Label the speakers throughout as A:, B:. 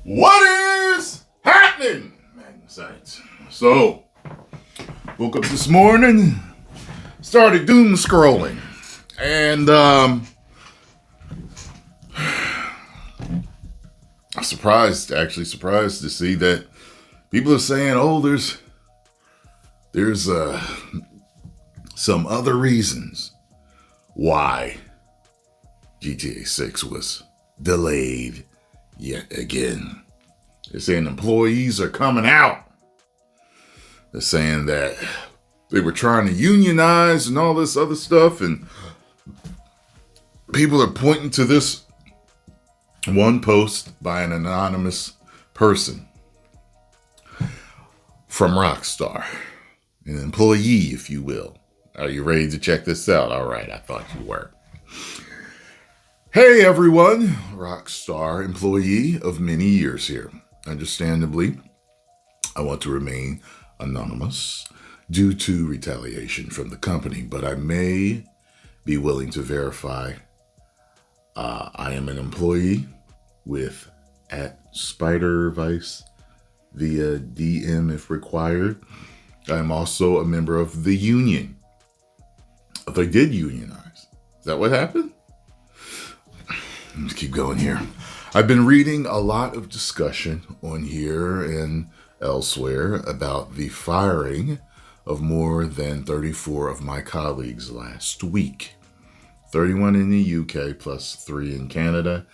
A: What is happening, Magnus? So, woke up this morning, started doom scrolling, and I'm surprised to see that people are saying, "Oh, there's some other reasons why GTA 6 was delayed yet again." They're saying employees are coming out. They're saying that they were trying to unionize and all this other stuff, and people are pointing to this one post by an anonymous person from Rockstar, an employee, if you will. Are you ready to check this out? All right, I thought you were. Hey everyone, Rockstar employee of many years here. Understandably, I want to remain anonymous due to retaliation from the company, but I may be willing to verify I am an employee with @SpiderVice via DM if required. I am also a member of the union. They did unionize. Is that what happened? Let's keep going here. I've been reading a lot of discussion on here and elsewhere about the firing of more than 34 of my colleagues last week. 31 in the UK plus 3 in Canada,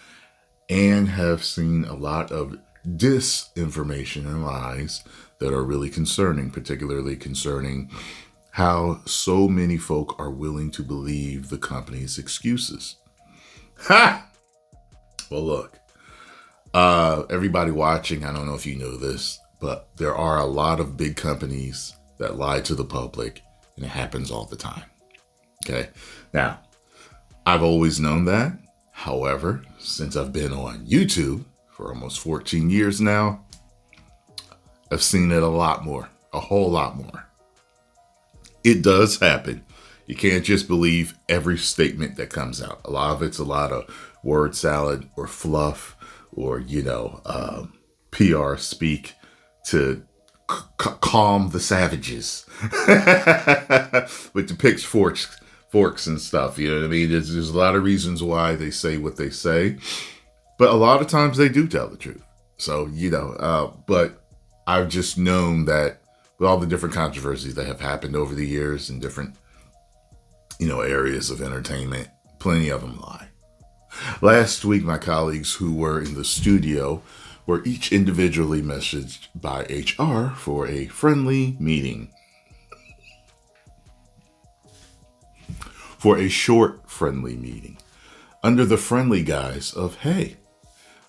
A: and have seen a lot of disinformation and lies that are really concerning, particularly concerning how so many folk are willing to believe the company's excuses. Ha! Well, look, everybody watching, I don't know if you know this, but there are a lot of big companies that lie to the public, and it happens all the time. Okay? Now, I've always known that. However, since I've been on YouTube for almost 14 years now, I've seen it a lot more, a whole lot more. It does happen. You can't just believe every statement that comes out. A lot of it's a lot of word salad or fluff or, PR speak to calm the savages with the pitchforks and stuff. You know what I mean? There's a lot of reasons why they say what they say, but a lot of times they do tell the truth. So, but I've just known that with all the different controversies that have happened over the years in different, areas of entertainment, plenty of them lie. Last week, my colleagues who were in the studio were each individually messaged by HR for a friendly meeting. For a short friendly meeting. Under the friendly guise of, hey,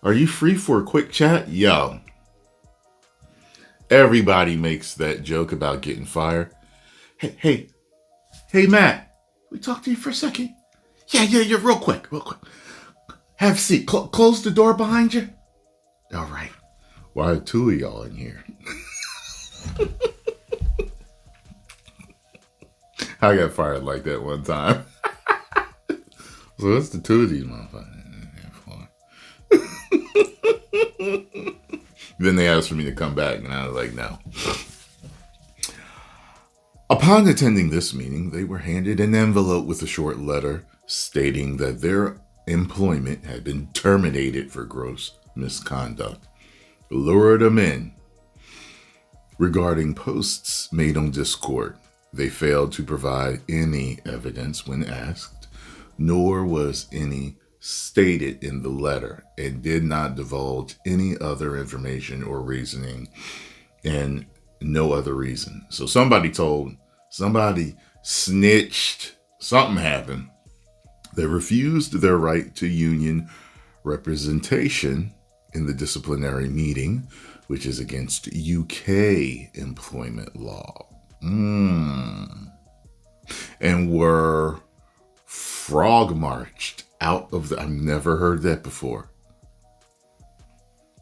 A: are you free for a quick chat? Yo. Everybody makes that joke about getting fired. Hey, Matt. We talk to you for a second? Yeah, real quick. Have a seat. Close the door behind you. All right. Why are 2 of y'all in here? I got fired like that one time. So what's the 2 of these motherfuckers? Then they asked for me to come back, and I was like, no. Upon attending this meeting, they were handed an envelope with a short letter stating that their employment had been terminated for gross misconduct. Lured them in. Regarding posts made on Discord, they failed to provide any evidence when asked, nor was any stated in the letter, and did not divulge any other information or reasoning, and no other reason. So somebody snitched, something happened. They refused their right to union representation in the disciplinary meeting, which is against UK employment law. And were frog marched out of I've never heard that before.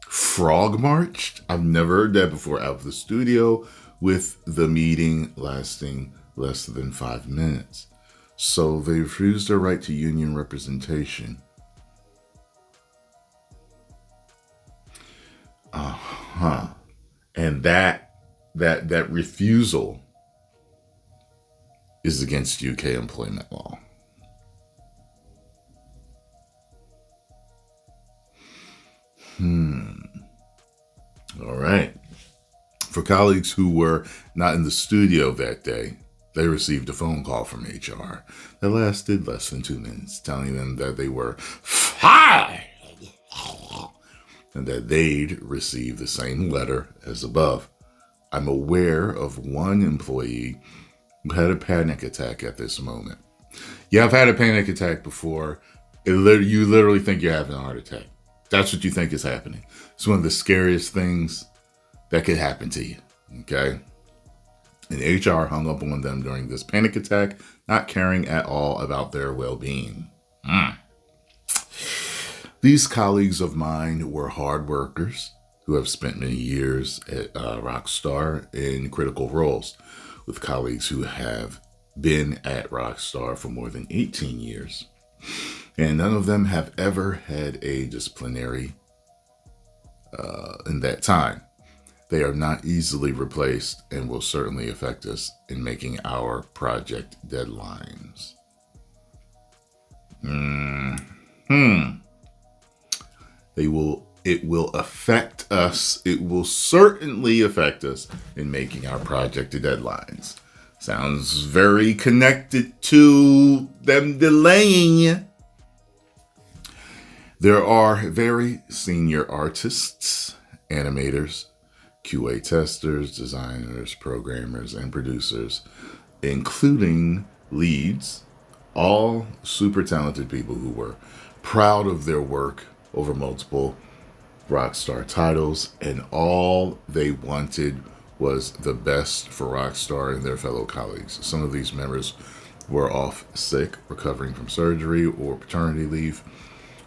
A: Frog marched? I've never heard that before. Out of the studio, with the meeting lasting less than 5 minutes. So they refused their right to union representation. And that refusal is against UK employment law. All right. For colleagues who were not in the studio that day, they received a phone call from HR that lasted less than 2 minutes, telling them that they were fired and that they'd receive the same letter as above. I'm aware of one employee who had a panic attack at this moment. Yeah, I've had a panic attack before. You literally think you're having a heart attack. That's what you think is happening. It's one of the scariest things that could happen to you, okay? And HR hung up on them during this panic attack, not caring at all about their well-being. These colleagues of mine were hard workers who have spent many years at Rockstar in critical roles, with colleagues who have been at Rockstar for more than 18 years. And none of them have ever had a disciplinary in that time. They are not easily replaced and will certainly affect us in making our project deadlines. It will affect us. It will certainly affect us in making our project deadlines. Sounds very connected to them delaying. There are very senior artists, animators, QA testers, designers, programmers, and producers, including leads, all super talented people who were proud of their work over multiple Rockstar titles, and all they wanted was the best for Rockstar and their fellow colleagues. Some of these members were off sick, recovering from surgery or paternity leave,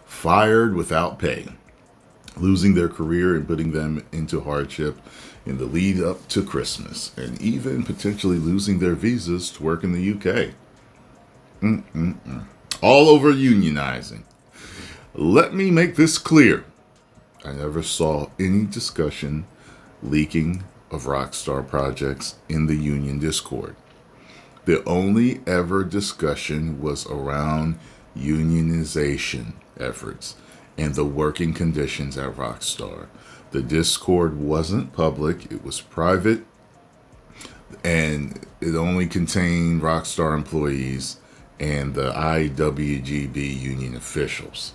A: fired without pay, losing their career and putting them into hardship in the lead up to Christmas, and even potentially losing their visas to work in the UK. All over unionizing. Let me make this clear. I never saw any discussion leaking of Rockstar projects in the union Discord. The only ever discussion was around unionization efforts and the working conditions at Rockstar. The Discord wasn't public, it was private, and it only contained Rockstar employees and the IWGB union officials.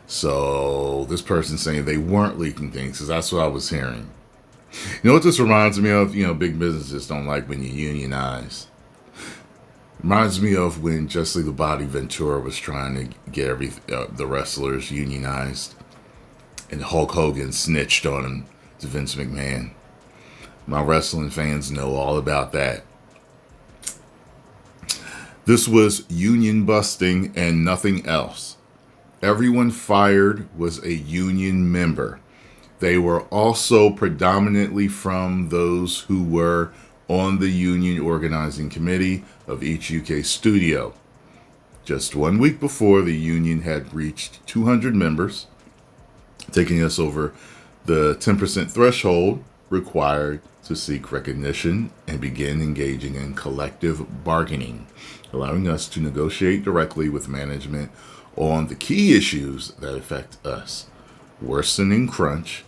A: So this person's saying they weren't leaking things, because that's what I was hearing. You know what this reminds me of? Big businesses don't like when you unionize. Reminds me of when Jesse the Body Ventura was trying to get the wrestlers unionized, and Hulk Hogan snitched on him to Vince McMahon. My wrestling fans know all about that. This was union busting and nothing else. Everyone fired was a union member. They were also predominantly from those who were on the union organizing committee of each UK studio. Just 1 week before, the union had reached 200 members, taking us over the 10% threshold required to seek recognition and begin engaging in collective bargaining, allowing us to negotiate directly with management on the key issues that affect us. Worsening crunch,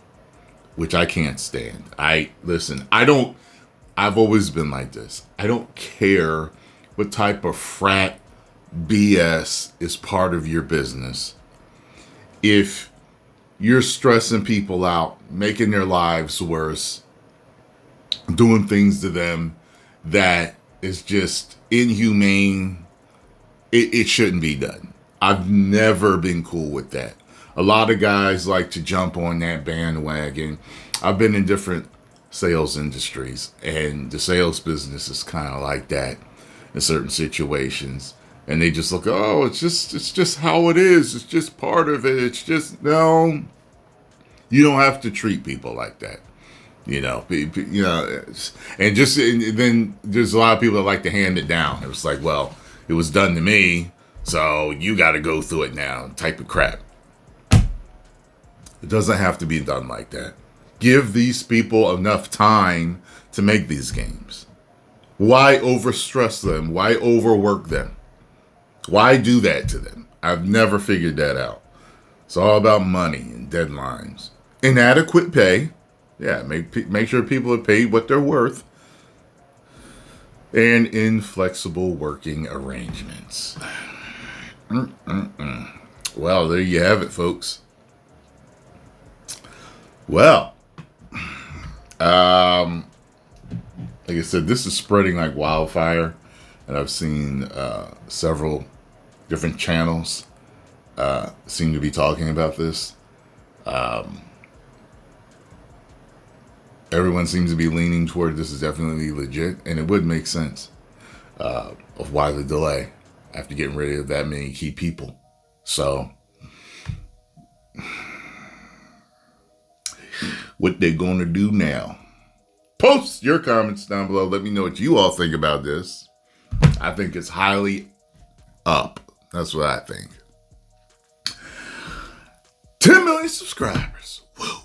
A: which I can't stand. I've always been like this. I don't care what type of frat BS is part of your business. If you're stressing people out, making their lives worse, doing things to them that is just inhumane, it shouldn't be done. I've never been cool with that. A lot of guys like to jump on that bandwagon. I've been in different sales industries, and the sales business is kind of like that in certain situations. And they just look, oh, it's just how it is. It's just part of it. It's just, no, you don't have to treat people like that. And then there's a lot of people that like to hand it down. It was like, well, it was done to me, so you got to go through it now, type of crap. It doesn't have to be done like that. Give these people enough time to make these games. Why overstress them? Why overwork them? Why do that to them? I've never figured that out. It's all about money and deadlines. Inadequate pay. Yeah, make sure people are paid what they're worth. And inflexible working arrangements. Well, there you have it, folks. Well, like I said, this is spreading like wildfire, and I've seen several different channels seem to be talking about this. Everyone seems to be leaning toward this is definitely legit, and it would make sense of why the delay after getting rid of that many key people. So, what they're going to do now? Post your comments down below. Let me know what you all think about this. I think it's highly up. That's what I think. 10 million subscribers. Woo.